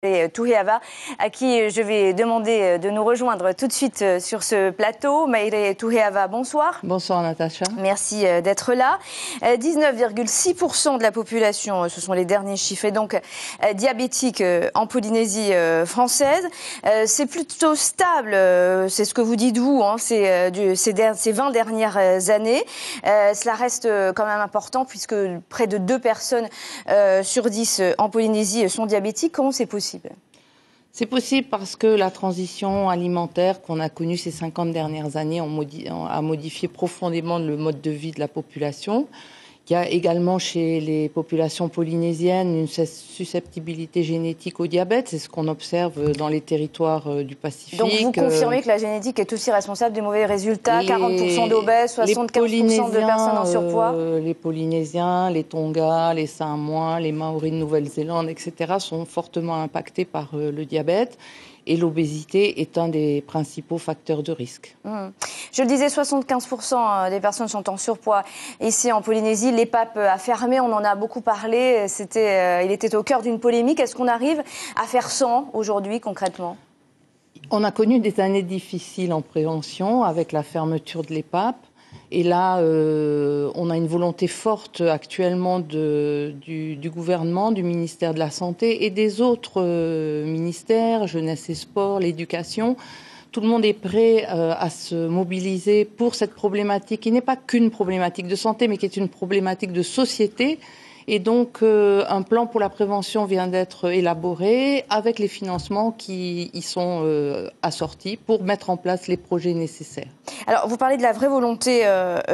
Touhiava, à qui je vais demander de nous rejoindre tout de suite sur ce plateau. Maïre Touhiava, bonsoir. Bonsoir Natacha. Merci d'être là. 19,6% de la population, ce sont les derniers chiffres, est donc diabétique en Polynésie française. C'est plutôt stable, c'est ce que vous dites vous, hein, ces 20 dernières années. Cela reste quand même important puisque près de 2 personnes sur 10 en Polynésie sont diabétiques. Comment c'est possible ? C'est possible parce que la transition alimentaire qu'on a connue ces 50 dernières années a modifié profondément le mode de vie de la population. Il y a également chez les populations polynésiennes une susceptibilité génétique au diabète. C'est ce qu'on observe dans les territoires du Pacifique. Donc vous confirmez que la génétique est aussi responsable des mauvais résultats, 40% d'obèses, 75% de personnes en surpoids. Les Polynésiens, les Tonga, les Samoa, les Maoris de Nouvelle-Zélande, etc. sont fortement impactés par le diabète. Et l'obésité est un des principaux facteurs de risque. Je le disais, 75% des personnes sont en surpoids ici en Polynésie. L'EPAP a fermé, on en a beaucoup parlé. Il était au cœur d'une polémique. Est-ce qu'on arrive à faire 100 aujourd'hui concrètement ? On a connu des années difficiles en prévention avec la fermeture de l'EPAP. Et là, on a une volonté forte actuellement du gouvernement, du ministère de la Santé et des autres ministères, jeunesse et sport, l'éducation. Tout le monde est prêt à se mobiliser pour cette problématique qui n'est pas qu'une problématique de santé, mais qui est une problématique de société. Et donc, un plan pour la prévention vient d'être élaboré avec les financements qui y sont assortis pour mettre en place les projets nécessaires. Alors, vous parlez de la vraie volonté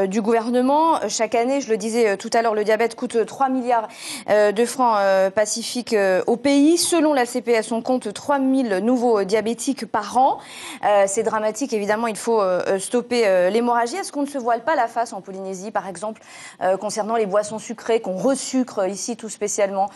du gouvernement. Chaque année, je le disais tout à l'heure, le diabète coûte 3 milliards de francs pacifiques au pays. Selon la CPS, on compte 3 000 nouveaux diabétiques par an. C'est dramatique, évidemment, il faut stopper l'hémorragie. Est-ce qu'on ne se voile pas la face en Polynésie, par exemple, concernant les boissons sucrées qu'on resucre ici tout spécialement,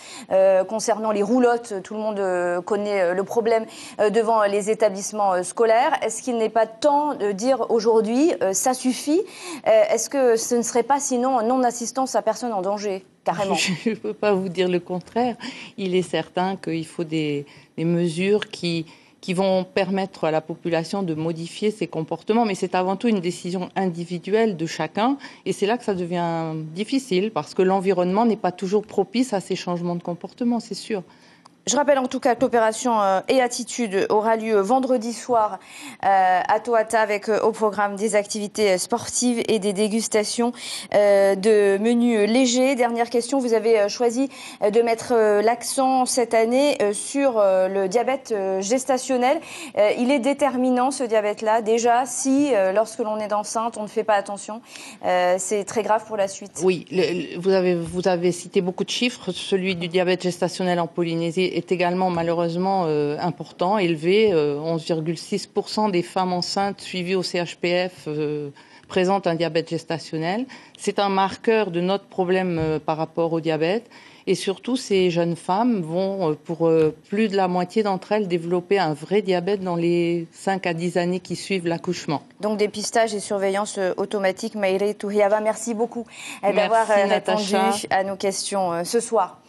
concernant les roulottes, tout le monde connaît le problème devant les établissements scolaires. Est-ce qu'il n'est pas temps de dire aujourd'hui, ça suffit ? Est-ce que ce ne serait pas sinon non-assistance à personne en danger ? Carrément. Je ne peux pas vous dire le contraire. Il est certain qu'il faut des mesures qui vont permettre à la population de modifier ses comportements. Mais c'est avant tout une décision individuelle de chacun. Et c'est là que ça devient difficile, parce que l'environnement n'est pas toujours propice à ces changements de comportement, c'est sûr. Je rappelle en tout cas que l'opération et Attitude aura lieu vendredi soir à Toata avec au programme des activités sportives et des dégustations de menus légers. Dernière question, vous avez choisi de mettre l'accent cette année sur le diabète gestationnel. Il est déterminant ce diabète-là. Déjà, si lorsque l'on est enceinte, on ne fait pas attention, c'est très grave pour la suite. Oui, vous avez cité beaucoup de chiffres. Celui du diabète gestationnel en Polynésie est également malheureusement important, élevé. 11,6% des femmes enceintes suivies au CHPF présentent un diabète gestationnel. C'est un marqueur de notre problème par rapport au diabète. Et surtout, ces jeunes femmes vont, pour plus de la moitié d'entre elles, développer un vrai diabète dans les 5 à 10 années qui suivent l'accouchement. Donc dépistage et surveillance automatique. Maïre Touhiava, merci beaucoup d'avoir répondu à nos questions ce soir.